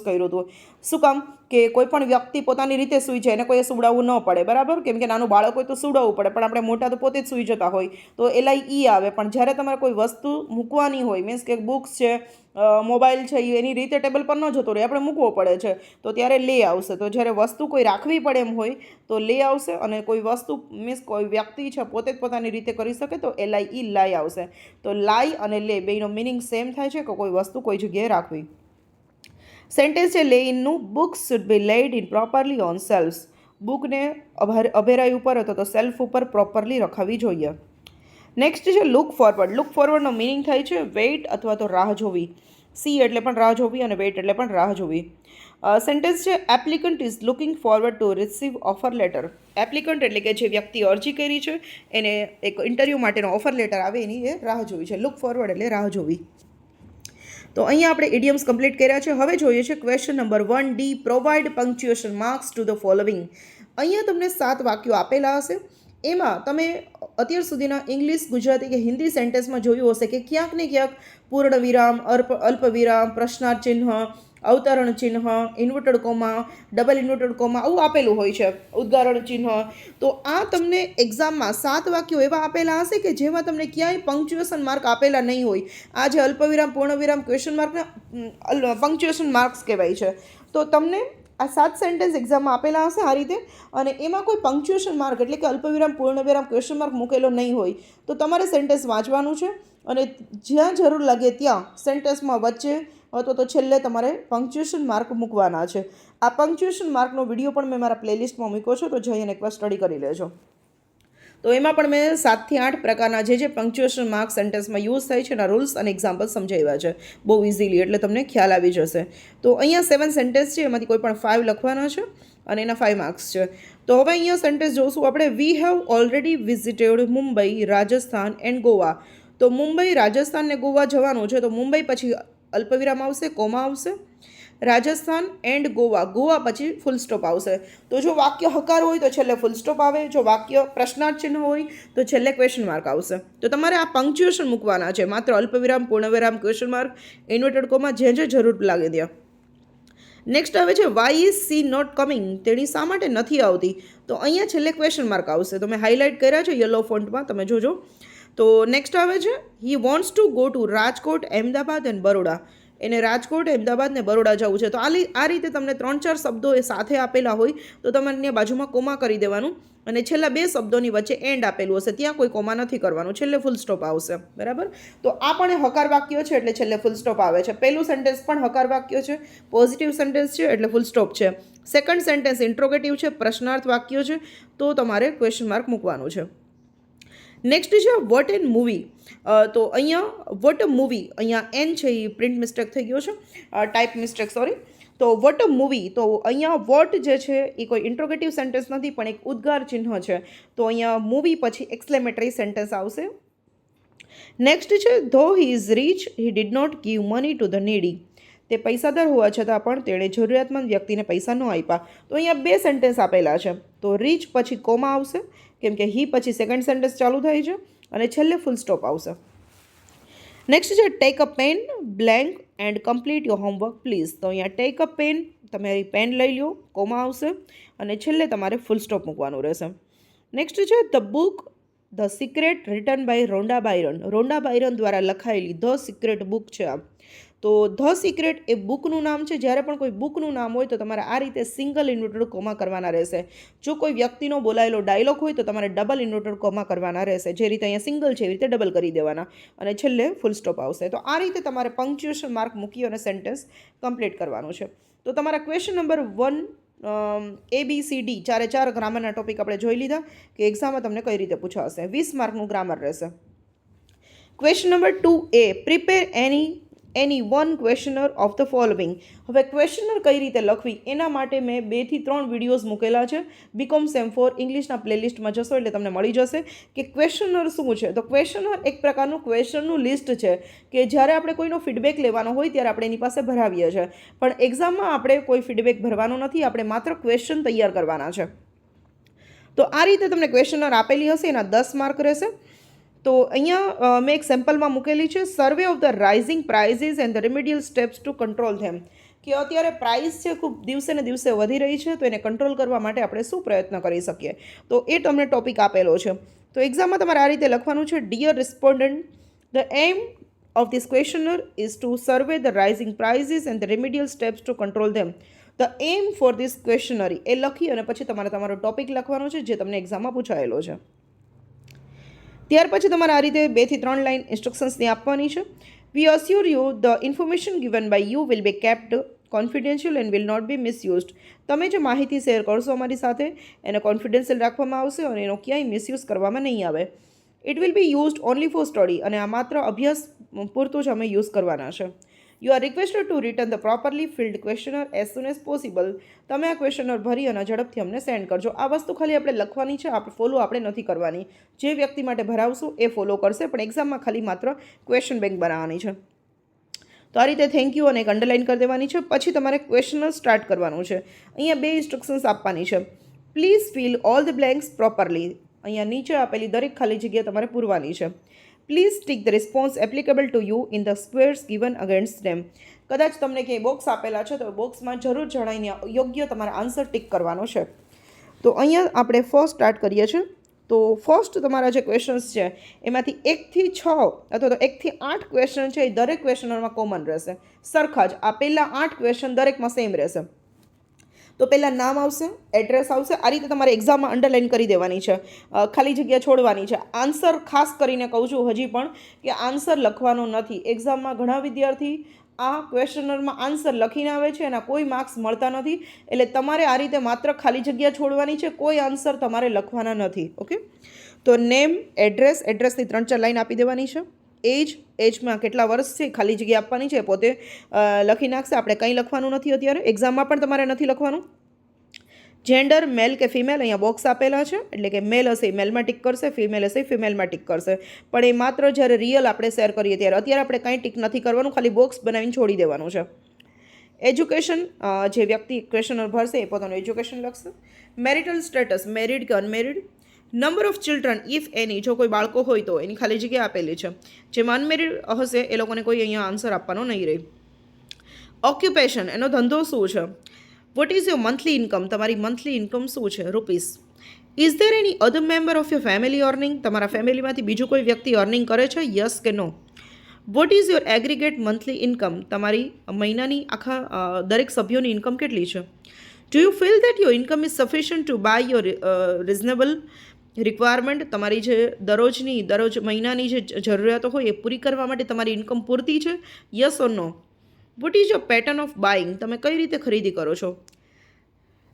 કર્યું હતું. શું કામ? કે કોઈ પણ વ્યક્તિ પોતાની રીતે સૂઈ જાય, એને કોઈએ સુવડાવવું ન પડે, બરાબર. કેમ કે નાનું બાળક હોય તો સુવડાવવું પડે, પણ આપણે મોટા તો પોતે જ સૂઈ જતા હોય તો LIE આવે. પણ જ્યારે તમારે કોઈ વસ્તુ મૂકવાની હોય, મીન્સ કે બુક્સ છે, મોબાઈલ છે, એની રીતે ટેબલ પર ન જતો રહે, આપણે મૂકવો પડે છે, તો ત્યારે લે આવશે. તો જ્યારે વસ્તુ કોઈ રાખવી પડે એમ હોય તો લે આવશે, અને કોઈ વસ્તુ મીન્સ કોઈ વ્યક્તિ છે પોતે જ પોતાની રીતે કરી શકે તો LIE લાઈ આવશે. તો લાઈ અને લે બેનો મિનિંગ સેમ થાય છે, કે કોઈ વસ્તુ કોઈ જગ્યાએ રાખવી. સેન્ટેન્સ છે લે ઇનનું, books should be laid in properly on shelves. બુકને અભેરાઈ ઉપર અથવા તો સેલ્ફ ઉપર પ્રોપરલી રખાવી જોઈએ. નેક્સ્ટ છે લુક ફોરવર્ડ. લુક ફોરવર્ડનો મિનિંગ થાય છે વેઇટ અથવા તો રાહ જોવી. સી એટલે પણ રાહ જોવી અને વેઇટ એટલે પણ રાહ જોવી. સેન્ટેન્સ છે applicant is looking forward to receive offer letter. Applicant એટલે કે જે વ્યક્તિ અરજી કરી છે એને એક ઇન્ટરવ્યૂ માટેનો ઓફર લેટર આવે એની એ રાહ જોવી છે. લુક ફોરવર્ડ એટલે રાહ જોવી. તો અહીંયા આપણે ઇડિયમ્સ કમ્પ્લીટ કર્યા છે. હવે જોઈએ છે question number 1D. Provide punctuation marks to the following. અહીંયા તમને 7 વાક્યો આપેલા હશે. એમાં તમે અત્યાર સુધીના ઇંગ્લિશ, ગુજરાતી કે હિન્દી સેન્ટેન્સમાં જોયું હશે કે ક્યાંક ને ક્યાંક પૂર્ણ વિરામ, અલ્પ વિરામ, પ્રશ્નાર્થ ચિહ્ન, અવતરણ ચિહ્ન, inverted comma, double inverted comma આવું આપેલું હોય છે, ઉદ્ગારણ ચિહ્ન. તો આ તમને એક્ઝામમાં 7 વાક્યો એવા આપેલા હશે કે જેમાં તમને ક્યાંય પંક્ચ્યુએશન માર્ક આપેલા નહીં હોય. આ જે અલ્પવિરામ, પૂર્ણવિરામ, ક્વેશ્ચન માર્કના પંક્ચ્યુએશન માર્ક્સ કહેવાય છે. તો તમને આ 7 સેન્ટેન્સ એક્ઝામમાં આપેલા હશે આ રીતે, અને એમાં કોઈ પંક્ચ્યુએશન માર્ક એટલે કે અલ્પવિરામ, પૂર્ણવિરામ, ક્વેશ્ચન માર્ક મૂકેલો નહીં હોય. તો તમારે સેન્ટેન્સ વાંચવાનું છે અને જ્યાં જરૂર લાગે ત્યાં સેન્ટેન્સમાં વચ્ચે અથવા તો છેલ્લે તમારે પંક્ચ્યુએશન માર્ક મૂકવાના છે. આ પંક્ચ્યુએશન માર્કનો વિડીયો પણ મેં મારા પ્લેલિસ્ટમાં મૂક્યો છે, તો જઈને એકવાર સ્ટડી કરી લેજો. તો એમાં પણ મેં 7 થી 8 પ્રકારના જે પંક્ચ્યુએશન માર્ક સેન્ટેન્સમાં યુઝ થાય છે એના રૂલ્સ અને એક્ઝામ્પલ સમજાવ્યા છે બહુ ઇઝીલી, એટલે તમને ખ્યાલ આવી જશે. તો અહીંયા 7 સેન્ટેન્સ છે, એમાંથી કોઈ પણ 5 લખવાના છે અને એના 5 માર્ક્સ છે. તો હવે અહીંયા સેન્ટેન્સ જોશું આપણે. We have already visited Mumbai, Rajasthan and Goa. તો મુંબઈ, રાજસ્થાન ને ગોવા જવાનું છે. તો મુંબઈ પછી અલ્પવિરામ આવશે, કોમા આવશે. રાજસ્થાન એન્ડ ગોવા, ગોવા પછી ફૂલ સ્ટોપ આવશે. તો જો વાક્ય હકાર હોય તો છેલ્લે ફૂલ સ્ટોપ આવે, જો વાક્ય પ્રશ્નાર્થ ચિહ્ન હોય તો છેલ્લે ક્વેશ્ચન માર્ક આવશે. તો તમારે આ પંક્ચ્યુએશન મૂકવાના છે, માત્ર અલ્પવિરામ, પૂર્ણવિરામ, ક્વેશ્ચન માર્ક, ઇન્વર્ટેડ કોમા, જે જરૂર લાગે ત્યાં. નેક્સ્ટ આવે છે why is she not coming, તેણી શા માટે નથી આવતી. તો અહીંયા છેલ્લે ક્વેશ્ચન માર્ક આવશે. તો મેં હાઇલાઇટ કર્યા છે યલો ફોન્ટમાં, તમે જોજો. તો નેક્સ્ટ આવે છે he wants to go to Rajkot, Ahmedabad and Baroda. એને રાજકોટ, અહેમદાબાદ ને બરોડા જવું છે. તો આ રીતે તમને 3-4 શબ્દો એ સાથે આપેલા હોય તો તમારે ત્યાં બાજુમાં કોમા કરી દેવાનું, અને છેલ્લા 2 શબ્દોની વચ્ચે એન્ડ આપેલું હશે ત્યાં કોઈ કોમા નથી કરવાનું, છેલ્લે ફૂલ સ્ટોપ આવશે. બરાબર. તો આ પણ હકાર વાક્ય છે એટલે છેલ્લે ફૂલ સ્ટોપ આવે છે. પહેલું સેન્ટેન્સ પણ હકાર વાક્ય છે, પોઝિટિવ સેન્ટેન્સ છે એટલે ફૂલ સ્ટોપ છે. સેકન્ડ સેન્ટેન્સ ઇન્ટ્રોગેટિવ છે, પ્રશ્નાર્થ વાક્ય છે, તો તમારે ક્વેશ્ચન માર્ક મૂકવાનું છે. નેક્સ્ટ છે વોટ એન મૂવી. તો અહીંયા વોટ અ મૂવી, અહીંયા એન છે એ પ્રિન્ટ મિસ્ટેક થઈ ગયો છે, ટાઈપ મિસ્ટેક, સોરી. તો વોટ અ મૂવી, તો અહીંયા વોટ જે છે એ કોઈ ઇન્ટ્રોગેટિવ સેન્ટેન્સ નથી પણ એક ઉદ્ગાર ચિહ્ન છે. તો અહીંયા મૂવી પછી એક્સક્લેમેટરી સેન્ટેન્સ આવશે. નેક્સ્ટ છે though he is rich he did not give money to the needy. તે પૈસાદાર હોવા છતાં પણ તેણે જરૂરિયાતમંદ વ્યક્તિને પૈસા ન આપ્યા. તો અહીંયા 2 સેન્ટેન્સ આપેલા છે. તો રીચ પછી કોમા આવશે, કેમ કે હી પછી સેકન્ડ સેન્ટેન્સ ચાલુ થાય છે, અને છેલ્લે ફૂલ સ્ટોપ આવશે. નેક્સ્ટ છે take a pen blank and complete your homework please. તો અહીંયા ટેક અ પેન, તમારી પેન લઈ લો, કોમા આવશે, અને છેલ્લે તમારે ફૂલ સ્ટોપ મૂકવાનું રહેશે. નેક્સ્ટ છે the book the secret written by Rhonda Byrne. Rhonda Byrne દ્વારા લખાયેલી ધ સિક્રેટ બુક છે આ. તો ધ સિક્રેટ એ બુકનું નામ છે. જ્યારે પણ કોઈ બુકનું નામ હોય તો તમારે આ રીતે સિંગલ ઇન્વર્ટેડ કોમા કરવાના રહેશે. જો કોઈ વ્યક્તિનો બોલાયેલો ડાયલોગ હોય તો તમારે ડબલ ઇન્વર્ટેડ કોમા કરવાના રહેશે. જે રીતે અહીંયા સિંગલ છે એવી રીતે ડબલ કરી દેવાના, અને છેલ્લે ફૂલ સ્ટોપ આવશે. તો આ રીતે તમારે પંક્ચ્યુએશન માર્ક મૂકી અને સેન્ટેન્સ કમ્પ્લીટ કરવાનું છે. તો તમારા ક્વેશ્ચન નંબર 1 ABCD 4 ગ્રામરના ટોપિક આપણે જોઈ લીધા કે એક્ઝામમાં તમને કઈ રીતે પૂછાશે. 20 માર્કનું ગ્રામર રહેશે. Question number 2A prepare any one questionnaire of the following. હવે ક્વેશ્ચનર કઈ રીતે લખવી એના માટે મેં 2 થી 3 વિડીયોઝ મૂકેલા છે. બીકોમ સેમ 4 ઇંગ્લિશના પ્લેલિસ્ટમાં જશો એટલે તમને મળી જશે કે ક્વેશ્ચનર શું છે. તો ક્વેશ્ચનર એક પ્રકારનું ક્વેશ્ચનનું લિસ્ટ છે કે જ્યારે આપણે કોઈનો ફીડબેક લેવાનો હોય ત્યારે આપણે એની પાસે ભરાવીએ છીએ, પણ એક્ઝામમાં આપણે કોઈ ફીડબેક ભરવાનો નથી, આપણે માત્ર ક્વેશ્ચન તૈયાર કરવાના છે. તો આ રીતે તમને ક્વેશ્ચનર આપેલી હશે, એના 10 માર્ક રહેશે. તો અહીંયા મેં એક સેમ્પલમાં મૂકેલી છે survey of the rising prices and the remedial steps to control them. કે અત્યારે પ્રાઇસ છે ખૂબ દિવસે ને દિવસે વધી રહી છે, તો એને કંટ્રોલ કરવા માટે આપણે શું પ્રયત્ન કરી શકીએ. તો એ તમને ટોપિક આપેલો છે. તો એક્ઝામમાં તમારે આ રીતે લખવાનું છે dear respondent, the aim of this questionnaire is to survey the rising prices and the remedial steps to control them. The aim for this questionnaire એ લખી અને પછી તમારે તમારો ટોપિક લખવાનો છે જે તમને એક્ઝામમાં પૂછાયેલો છે. ત્યાર પછી તમારે આ રીતે 2 થી 3 લાઇન ઇન્સ્ટ્રક્શન્સની આપવાની છે. We assure you the information given by you will be kept confidential and will not be misused. તમે જે માહિતી શેર કરશો અમારી સાથે એને કોન્ફિડેન્શિયલ રાખવામાં આવશે અને એનો ક્યાંય મિસયુઝ કરવામાં નહીં આવે. It will be used only for study, અને આ માત્ર અભ્યાસ પૂરતું જ અમે યુઝ કરવાના છે. You are requested to return the properly filled questionnaire as soon as possible. તમે આ ક્વેશ્ચનર ભરી અને ઝડપથી અમને સેન્ડ કરજો. આ વસ્તુ ખાલી આપણે લખવાની છે, આપણે ફોલો આપણે નથી કરવાની. જે વ્યક્તિ માટે ભરાવશું એ ફોલો કરશે, પણ એક્ઝામમાં ખાલી માત્ર ક્વેશ્ચન બેંક બનાવવાની છે. તો આ રીતે થેન્ક યુ અને એક અંડરલાઇન કરી દેવાની છે. પછી તમારે ક્વેશ્ચનર સ્ટાર્ટ કરવાનું છે. અહીંયા 2 ઇન્સ્ટ્રક્શન્સ આપવાની છે. Please fill all the blanks properly. અહીંયા નીચે આપેલી દરેક ખાલી જગ્યા તમારે પૂરવાની છે. Please tick the response applicable to you in the squares given against them. કદાચ તમને ક્યાંય બોક્સ આપેલા છે તો બોક્સમાં જરૂર જણાવીને યોગ્ય તમારા આન્સર ટીક કરવાનો છે. તો અહીંયા આપણે ફર્સ્ટ સ્ટાર્ટ કરીએ છીએ. તો ફર્સ્ટ તમારા જે ક્વેશ્ચન્સ છે એમાંથી 1 થી 6 અથવા તો 1 થી 8 ક્વેશ્ચન છે એ દરેક ક્વેશ્ચનરમાં કોમન રહેશે, સરખા જ. આ પહેલાં 8 ક્વેશ્ચન દરેકમાં સેમ રહેશે. તો પહેલાં નામ આવશે, એડ્રેસ આવશે. આ રીતે તમારે એક્ઝામમાં અંડરલાઇન કરી દેવાની છે, ખાલી જગ્યા છોડવાની છે. આન્સર ખાસ કરીને કહું છું હજી પણ કે આન્સર લખવાનો નથી. એક્ઝામમાં ઘણા વિદ્યાર્થી આ ક્વેશ્ચનરમાં આન્સર લખીને આવે છે, એના કોઈ માર્ક્સ મળતા નથી. એટલે તમારે આ રીતે માત્ર ખાલી જગ્યા છોડવાની છે, કોઈ આન્સર તમારે લખવાના નથી. ઓકે. તો નેમ, એડ્રેસની 3-4 લાઈન આપી દેવાની છે. એજમાં કેટલા વર્ષ છે ખાલી જગ્યા આપવાની છે, પોતે લખી નાખશે. આપણે કંઈ લખવાનું નથી અત્યારે, એક્ઝામમાં પણ તમારે નથી લખવાનું. જેન્ડર મેલ કે ફિમેલ, અહીંયા બોક્સ આપેલા છે, એટલે કે મેલ હશે મેલમાં ટિક કરશે, ફિમેલ હશે ફિમેલમાં ટિક કરશે. પણ એ માત્ર જ્યારે રિયલ આપણે શેર કરીએ ત્યારે, અત્યારે આપણે કંઈ ટિક નથી કરવાનું, ખાલી બોક્સ બનાવીને છોડી દેવાનું છે. એજ્યુકેશન, જે વ્યક્તિ ક્વેશ્ચનર ભરશે એ પોતાનું એજ્યુકેશન લખશે. મેરિટલ સ્ટેટસ, મેરિડ કે unmarried. Number of children if એની, જો કોઈ બાળકો હોય તો એની ખાલી જગ્યા આપેલી છે. જેમાં અનમેરિડ હશે એ લોકોને કોઈ અહીંયા આન્સર આપવાનો નહીં રહે. ઓક્યુપેશન, એનો ધંધો શું છે. Vote is your monthly income, તમારી મંથલી ઇન્કમ શું છે, rupees. Is there any other member of your family earning, તમારા ફેમિલીમાંથી બીજું કોઈ વ્યક્તિ અર્નિંગ કરે છે, યસ કે no. What is your aggregate monthly income, તમારી મહિનાની આખા દરેક સભ્યોની ઇન્કમ કેટલી છે. Do you feel that your income is sufficient to buy your reasonable requirement, તમારી જે દરરોજ મહિનાની જે જરૂરિયાતો હોય એ પૂરી કરવા માટે તમારી ઇન્કમ પૂરતી છે, yes or no. What is your pattern of buying, તમે કઈ રીતે ખરીદી કરો છો.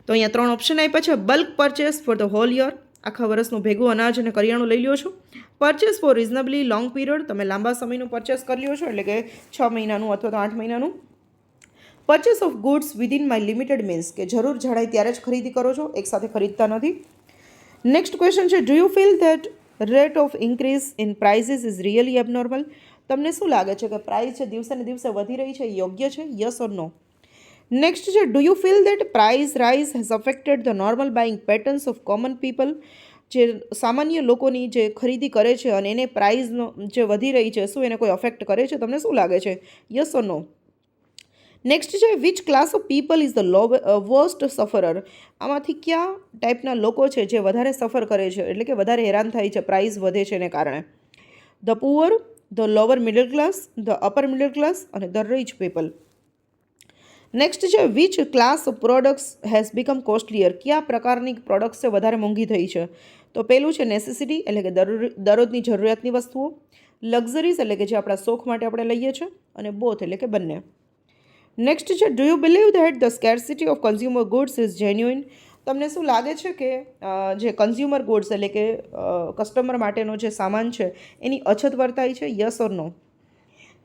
તો અહીંયા 3 ઓપ્શન આપ્યા છે. Bulk purchase for the whole year, આખા વર્ષનું ભેગું અનાજ અને કરિયાણું લઈ લ્યો છો. Purchase for reasonably long period, તમે લાંબા સમયનું પરચેસ કરી લ્યો છો, એટલે કે 6 મહિનાનું અથવા તો 8 મહિનાનું. Purchase of goods within my limited means, કે જરૂર જણાય ત્યારે જ ખરીદી કરો છો, એકસાથે ખરીદતા નથી. નેક્સ્ટ ક્વેશ્ચન છે, do you feel that rate of increase in prices is really abnormal, તમને શું લાગે છે કે પ્રાઇસ છે દિવસે ને દિવસે વધી રહી છે, યોગ્ય છે, યસ ઓર નો. નેક્સ્ટ છે, do you feel that price rise has affected the normal buying patterns of common people, જે સામાન્ય લોકોની જે ખરીદી કરે છે અને એને પ્રાઇઝનો જે વધી રહી છે શું એને કોઈ અફેક્ટ કરે છે, તમને શું લાગે છે, યસ ઓર નો. નેક્સ્ટ છે, which class of people is the worst sufferer, આમાંથી કયા ટાઈપના લોકો છે જે વધારે સફર કરે છે, એટલે કે વધારે હેરાન થાય છે પ્રાઇસ વધે છે એને કારણે. The poor, the lower middle class, the upper middle class અને ધ રીચ પીપલ. નેક્સ્ટ છે, which class of products has become costlier, કયા પ્રકારની પ્રોડક્ટ્સ છે વધારે મોંઘી થઈ છે. તો પહેલું છે નેસેસિટી, એટલે કે દરરોજની જરૂરિયાતની વસ્તુઓ. લક્ઝરીઝ, એટલે કે જે આપણા શોખ માટે આપણે લઈએ છીએ. અને બોથ, એટલે કે બંને. નેક્સ્ટ છે, do you believe that the scarcity of consumer goods is genuine, તમને શું લાગે છે કે જે કન્ઝ્યુમર ગુડ્સ એટલે કે કસ્ટમર માટેનો જે સામાન છે એની અછત વર્તાય છે, યસ ઓર નો.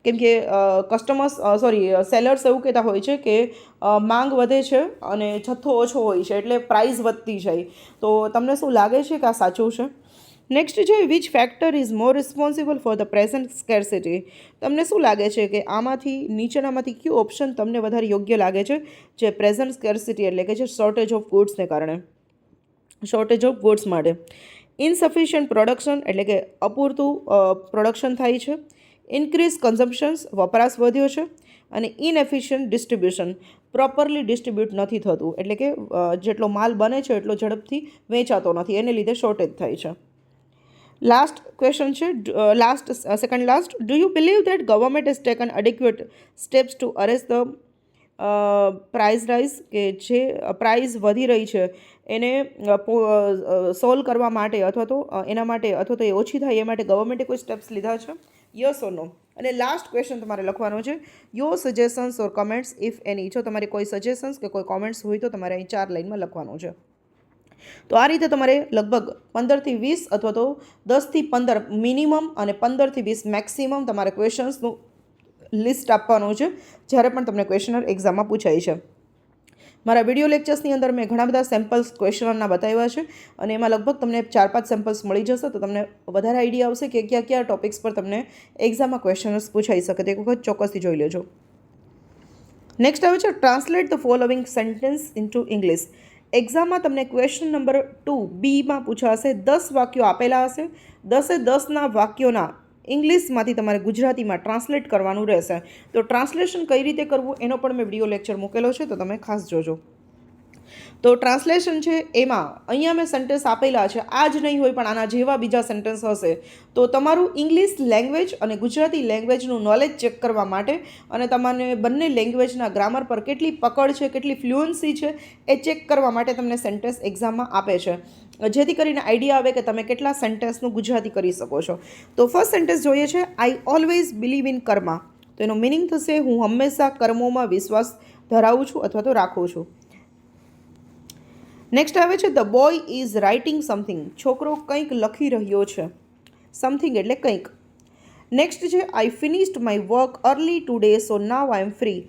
કેમ કે સેલર્સ એવું કહેતા હોય છે કે માંગ વધે છે અને જથ્થો ઓછો હોય છે એટલે પ્રાઇસ વધતી જાય. તો તમને શું લાગે છે કે આ સાચું છે. નેક્સ્ટ છે, which factor is more responsible for the present scarcity, તમને શું લાગે છે કે આમાંથી નીચેનામાંથી કયું ઓપ્શન તમને વધારે યોગ્ય લાગે છે જે પ્રેઝન્ટ સ્કેર્સિટી એટલે કે જે શોર્ટેજ ઓફ ગુડ્સને કારણે, શોર્ટેજ ઓફ ગુડ્સ માટે. ઇનસફિશિયન્ટ પ્રોડક્શન, એટલે કે અપૂરતું પ્રોડક્શન થાય છે. ઇન્ક્રીઝ કન્ઝમ્પશન્સ, વપરાશ વધ્યો છે. અને ઇનએફિશિયન્ટ ડિસ્ટ્રીબ્યુશન, પ્રોપરલી ડિસ્ટ્રીબ્યુટ નથી થતું, એટલે કે જેટલો માલ બને છે એટલો ઝડપથી વેચાતો નથી, એને લીધે શોર્ટેજ થાય છે. લાસ્ટ ક્વેશ્ચન છે, second last, do you believe that government has taken adequate steps to arrest the price rise, કે જે પ્રાઇસ વધી રહી છે એને સોલ્વ કરવા માટે અથવા તો એ ઓછી થાય એ માટે ગવર્મેન્ટે કોઈ સ્ટેપ્સ લીધા છે, યસ ઓર નો. અને લાસ્ટ ક્વેશ્ચન તમારે લખવાનો છે, your suggestions or comments if એની, જો તમારી કોઈ સજેશન્સ કે કોઈ કોમેન્ટ્સ હોય તો તમારે અહીં 4 લાઇનમાં લખવાનું છે. તો આ રીતે તમારે લગભગ 15 થી 20 અથવા તો 10 થી 15 મિનિમમ અને 15 થી 20 મેક્સિમમ તમારે ક્વેશ્ચન્સનું લિસ્ટ આપવાનું છે જ્યારે પણ તમને ક્વેશ્ચનર એક્ઝામમાં પૂછાય છે. મારા વિડીયો લેક્ચર્સની અંદર મેં ઘણા બધા સેમ્પલ્સ ક્વેશ્ચનરના બતાવ્યા છે અને એમાં લગભગ તમને 4-5 સેમ્પલ્સ મળી જશે, તો તમને વધારે આઈડિયા આવશે કે કયા ટોપિક્સ પર તમને એક્ઝામમાં ક્વેશ્ચનર્સ પૂછાઈ શકે, તે એક વખત ચોક્કસથી જોઈ લેજો. નેક્સ્ટ આવે છે, translate the following sentence into English. એક્ઝામમાં તમને ક્વેશ્ચન નંબર 2B પૂછાશે. 10 વાક્યો આપેલા હશે, 10 વાક્યોના ઇંગ્લિશમાંથી તમારે ગુજરાતીમાં ટ્રાન્સલેટ કરવાનું રહેશે. તો ટ્રાન્સલેશન કઈ રીતે કરવું એનો પણ મેં વિડીયો લેક્ચર મૂકેલો છે, તો તમે ખાસ જોજો. તો ટ્રાન્સલેશન છે એમાં અહીંયા મેં સેન્ટેન્સ આપેલા છે, આ જ નહીં હોય પણ આના જેવા બીજા સેન્ટેન્સ હશે. તો તમારું ઇંગ્લિશ લેંગ્વેજ અને ગુજરાતી લેંગ્વેજનું નોલેજ ચેક કરવા માટે અને તમારે બંને લેંગ્વેજના ગ્રામર પર કેટલી પકડ છે, કેટલી ફ્લુઅન્સી છે એ ચેક કરવા માટે તમને સેન્ટેન્સ એક્ઝામમાં આપે છે, જેથી કરીને આઈડિયા આવે કે તમે કેટલા સેન્ટેન્સનું ગુજરાતી કરી શકો છો. તો ફર્સ્ટ સેન્ટેન્સ જોઈએ છે, I always believe in Karma. તો એનો મિનિંગ થશે, હું હંમેશા કર્મોમાં વિશ્વાસ ધરાવું છું અથવા તો રાખું છું. નેક્સ્ટ આવે છે, the boy is writing something. છોકરો કંઈક લખી રહ્યો છે. સમથિંગ એટલે કંઈક. નેક્સ્ટ છે, I finished my work early today so now I am free.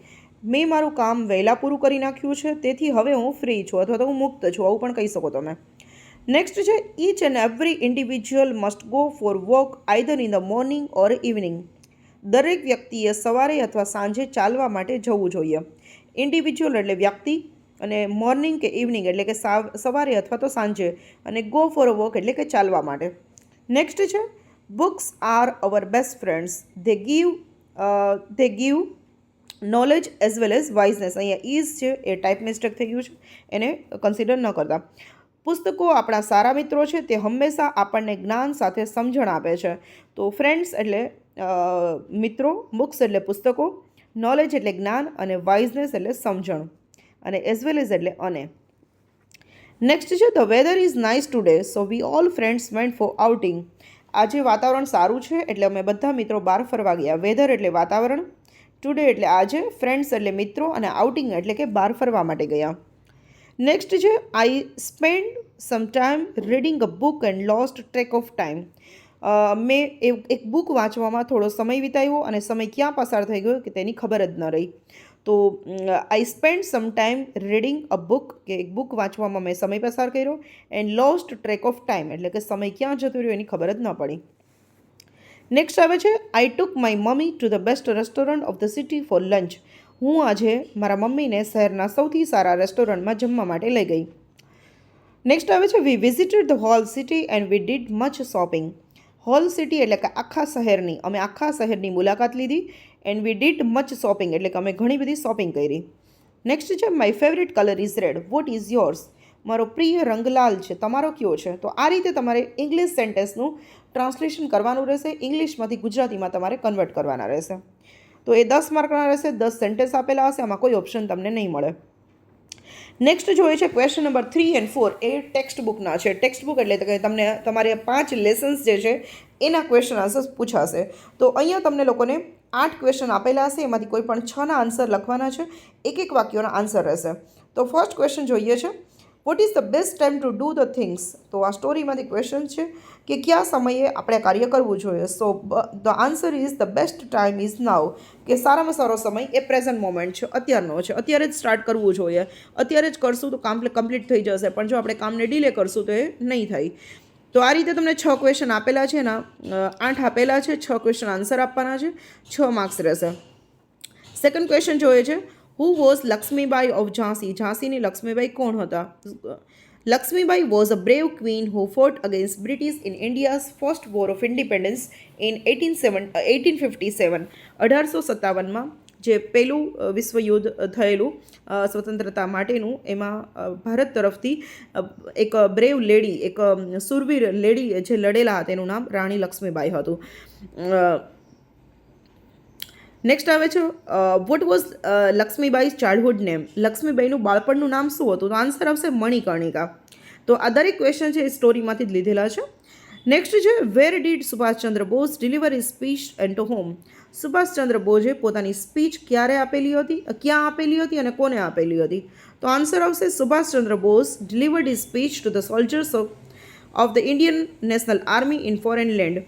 મેં મારું કામ વહેલા પૂરું કરી નાખ્યું છે, તેથી હવે હું ફ્રી છું અથવા તો હું મુક્ત છું, આવું પણ કહી શકો તમે. નેક્સ્ટ છે, each and every individual must go for walk either in the morning or evening. દરેક વ્યક્તિએ સવારે અથવા સાંજે ચાલવા માટે જવું જોઈએ. ઇન્ડિવિજ્યુઅલ એટલે વ્યક્તિ, અને મોર્નિંગ કે ઇવનિંગ એટલે કે સવારે અથવા તો સાંજે, અને ગો ફોર અ વોક એટલે કે ચાલવા માટે. નેક્સ્ટ છે books are our best friends, they give knowledge as well as wiseness. અહીંયા ઇઝ છે એ ટાઈપ મિસ્ટેક થઈ ગયું છે, એને કન્સિડર ન કરતા. પુસ્તકો આપણા સારા મિત્રો છે, તે હંમેશા આપણને જ્ઞાન સાથે સમજણ આપે છે. તો ફ્રેન્ડ્સ એટલે મિત્રો, બુક્સ એટલે પુસ્તકો, નોલેજ એટલે જ્ઞાન, અને વાઇઝનેસ એટલે સમજણ, અને એઝ વેલ એઝ એટલે અને. નેક્સ્ટ છે the weather is nice today so we all friends went for outing. આજે વાતાવરણ સારું છે એટલે અમે બધા મિત્રો બહાર ફરવા ગયા. વેધર એટલે વાતાવરણ, ટુડે એટલે આજે, ફ્રેન્ડ્સ એટલે મિત્રો, અને આઉટિંગ એટલે કે બહાર ફરવા માટે ગયા. નેક્સ્ટ છે I spend some time reading a book and lost track of time. મેં એક બુક વાંચવામાં થોડો સમય વિતાવ્યો અને સમય ક્યાં પસાર થઈ ગયો કે તેની ખબર જ ન રહી. તો I spend some time reading a book, કે એક બુક વાંચવામાં મેં સમય પસાર કર્યો, and lost track of time એટલે કે સમય ક્યાં જતો રહ્યો એની ખબર જ ન પડી. નેક્સ્ટ આવે છે I took my mummy to the best restaurant of the city for lunch. હું આજે મારા મમ્મીને શહેરના સૌથી સારા રેસ્ટોરન્ટમાં જમવા માટે લઈ ગઈ. નેક્સ્ટ આવે છે we visited the whole city and we did much shopping. Whole city એટલે કે આખા શહેરની, અમે આખા શહેરની મુલાકાત લીધી. And we did much shopping એટલે કે અમે ઘણી બધી શોપિંગ કરી. નેક્સ્ટ છે my favourite colour is red, what is yours. મારો પ્રિય રંગ લાલ છે, તમારો કયો છે. તો આ રીતે તમારે ઇંગ્લિશ સેન્ટેન્સનું ટ્રાન્સલેશન કરવાનું રહેશે, ઇંગ્લિશમાંથી ગુજરાતીમાં તમારે કન્વર્ટ કરવાના રહેશે. તો એ 10 માર્કના રહેશે, 10 સેન્ટેન્સ આપેલા હશે, આમાં કોઈ ઓપ્શન તમને નહીં મળે. નેક્સ્ટ જોઈએ છે ક્વેશ્ચન નંબર 3 અને 4, એ ટેક્સ્ટ બુકના છે. ટેક્સ્ટ બુક એટલે કે તમને તમારે 5 લેસન્સ જે છે એના ક્વેશ્ચન આન્સર્સ પૂછાશે. તો અહીંયા તમને લોકોને 8 ક્વેશ્ચન આપેલા હશે, એમાંથી કોઈ પણ 6ના આન્સર લખવાના છે, એક વાક્યોના આન્સર રહેશે. તો ફર્સ્ટ ક્વેશ્ચન જોઈએ છે what is the best time to do the things. તો આ સ્ટોરીમાંથી ક્વેશ્ચન છે કે કયા સમયે આપણે કાર્ય કરવું જોઈએ. So the answer is the best time is now, કે સારામાં સારો સમય એ પ્રેઝન્ટ મોમેન્ટ છે, અત્યારનો છે. અત્યારે જ સ્ટાર્ટ કરવું જોઈએ, અત્યારે જ કરશું તો કામ કમ્પ્લીટ થઈ જશે, પણ જો આપણે કામને ડીલે કરશું તો એ નહીં થાય. તો આ રીતે તમને 6 ક્વેશ્ચન આપેલા છે, એના 8 આપેલા છે, 6 ક્વેશ્ચન આન્સર આપવાના છે, 6 માર્ક્સ રહેશે. સેકન્ડ ક્વેશ્ચન જોઈએ છે who was Lakshmibai of Jhansi. ઝાંસીની લક્ષ્મીબાઈ કોણ હતા. Lakshmibai was a brave queen who fought against British in India's first war of independence in 1857. 1857માં જે પહેલું વિશ્વયુદ્ધ થયેલું સ્વતંત્રતા માટેનું, એમાં ભારત તરફથી એક બ્રેવ લેડી, એક સુરવીર લેડી જે લડેલા હતા, એનું નામ રાણી લક્ષ્મીબાઈ હતું. નેક્સ્ટ આવે છે વોટ વોઝ લક્ષ્મીબાઈઝ ચાઇલ્ડહુડ નેમ. લક્ષ્મીબાઈનું બાળપણનું નામ શું હતું. તો આન્સર આવશે મણિકર્ણિકા. તો આ દરેક ક્વેશ્ચન છે એ સ્ટોરીમાંથી જ લીધેલા છે. નેક્સ્ટ છે where did Subhashchandra Bose deliver his speech and to home. સુભાષચંદ્ર બોઝે પોતાની સ્પીચ ક્યારે આપેલી હતી, ક્યાં આપેલી હતી અને કોને આપેલી હતી. તો આન્સર આવશે Subhashchandra Bose delivered his speech to the soldiers of the Indian National Army in foreign land.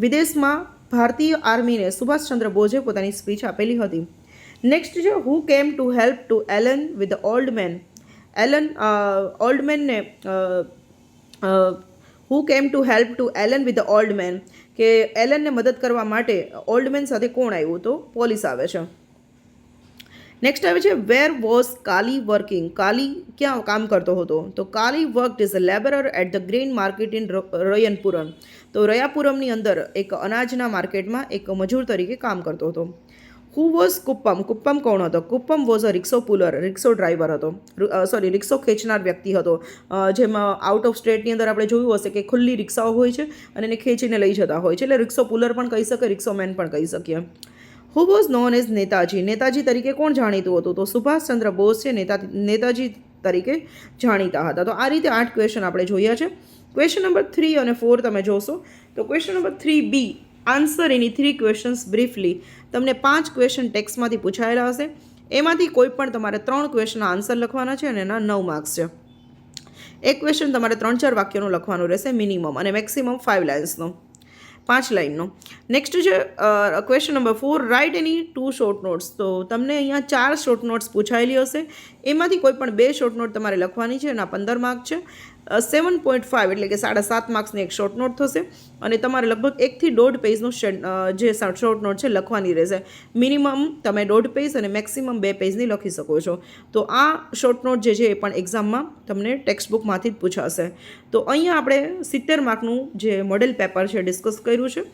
વિદેશમાં ભારતીય આર્મીને સુભાષચંદ્ર બોઝે પોતાની સ્પીચ આપેલી હતી. નેક્સ્ટ છે who came to help to Allen with the old man. Old મેનને who came to help to Allen with the old man, કે એલનને મદદ કરવા માટે ઓલ્ડ મેન સાથે કોણ આવ્યું. તો પોલીસ આવે છે. નેક્સ્ટ આવે છે વેર વોઝ કાલી વર્કિંગ. કાલી ક્યાં કામ કરતો હતો. તો Kali worked is a labourer at the grain market in Rayanpuram. તો રયાપુરમની અંદર એક અનાજના માર્કેટમાં એક મજૂર તરીકે કામ કરતો હતો. Who was Kuppam. કુપ્પમ કોણ હતો. Kuppam was a rickshaw puller, rickshaw driver હતો, સોરી રિક્ષો ખેંચનાર વ્યક્તિ હતો. જેમાં આઉટ ઓફ સ્ટેટની અંદર આપણે જોયું હશે કે ખુલ્લી રિક્ષાઓ હોય છે અને એને ખેંચીને લઈ જતા હોય છે, એટલે રિક્ષો પુલર પણ કહી શકે, રિક્ષો મેન પણ કહી શકીએ. Who was known as Netaji. Netaji તરીકે કોણ જાણીતું હતું. તો સુભાષચંદ્ર બોઝ છે નેતાજી તરીકે જાણીતા હતા. તો આ રીતે 8 ક્વેશ્ચન આપણે જોયા છે. ક્વેશ્ચન નંબર 3 અને 4 તમે જોશો તો ક્વેશ્ચન નંબર 3B આન્સર એની 3 ક્વેશ્ચન્સ બ્રીફલી. તમને 5 ક્વેશ્ચન ટેક્સ્ટમાંથી પૂછાયેલા હશે, એમાંથી કોઈ પણ તમારે 3 ક્વેશ્ચનના આન્સર લખવાના છે અને એના 9 માર્ક્સ છે. એક ક્વેશ્ચન તમારે 3-4 વાક્યનું લખવાનું રહેશે મિનિમમ, અને મેક્સિમમ 5 લાઇન્સનો, 5 લાઇનનો. નેક્સ્ટ છે ક્વેશ્ચન નંબર 4 રાઇટ એની 2 શોર્ટ નોટ્સ. તો તમને અહીંયા 4 શોર્ટ નોટ્સ પૂછાયેલી હશે, એમાંથી કોઈ પણ 2 શોર્ટ નોટ તમારે લખવાની છે, એના 15 માર્ક છે. 7.5 એટલે કે 7.5 માર્ક્સની એક શોર્ટ નોટ થશે અને તમારે લગભગ 1 થી 1.5 પેજનું જે શોર્ટ નોટ છે લખવાની રહેશે. મિનિમમ તમે 1.5 પેજ અને મેક્સિમમ 2 પેજની લખી શકો છો. તો આ શોર્ટ નોટ જે છે એ પણ એક્ઝામમાં તમને ટેક્સ્ટ બુકમાંથી જ પૂછાશે. તો અહીંયા આપણે 70 માર્કનું જે મોડેલ પેપર છે ડિસ્કસ કર્યું છે.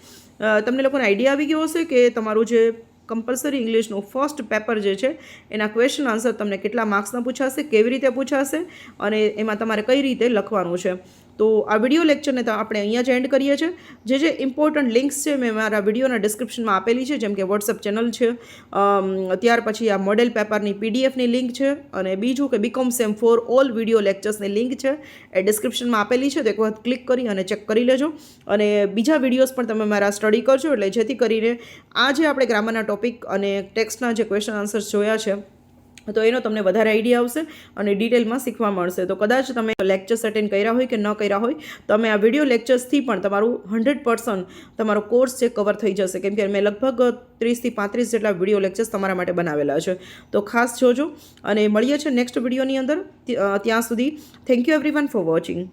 તમને લોકોને આઈડિયા આવી ગયો હશે કે તમારું જે કમ્પલસરી ઇંગ્લિશનું ફર્સ્ટ પેપર જે છે એના ક્વેશ્ચન આન્સર તમને કેટલા માર્ક્સના પૂછાશે, કેવી રીતે પૂછાશે અને એમાં તમારે કઈ રીતે લખવાનું છે. તો આ વિડીયો લેક્ચરને તો આપણે અહીંયા જ એન્ડ કરીએ છીએ. જે ઇમ્પોર્ટન્ટ લિંક્સ છે મેં મારા વિડીયોના ડિસ્ક્રિપ્શનમાં આપેલી છે, જેમ કે વોટ્સઅપ ચેનલ છે, ત્યાર પછી આ મોડેલ પેપરની પીડીએફની લિંક છે અને બીજું કે BCom sem four all video લેક્ચર્સની લિંક છે એ ડિસ્ક્રિપ્શનમાં આપેલી છે. તો એક વખત ક્લિક કરી અને ચેક કરી લેજો અને બીજા વિડીયોઝ પણ તમે મારા સ્ટડી કરજો, એટલે જેથી કરીને આ જે આપણે ગ્રામરના ટોપિક અને ટેક્સ્ટના જે ક્વેશ્ચન આન્સર્સ જોયા છે તો એનો તમને વધારે આઈડિયા આવશે અને ડિટેલમાં શીખવા મળશે. તો કદાચ તમે લેક્ચર્સ અટેન્ડ કર્યા હોય કે ન કર્યા હોય, તમે આ વિડીયો લેક્ચર્સથી પણ તમારું 100% તમારો કોર્સ છે કવર થઈ જશે, કેમ કે મેં લગભગ 30 થી 35 જેટલા વિડીયો લેક્ચર્સ તમારા માટે બનાવેલા છે. તો ખાસ જોજો અને મળીએ છીએ નેક્સ્ટ વિડીયોની અંદર. ત્યાં સુધી thank you everyone for watching.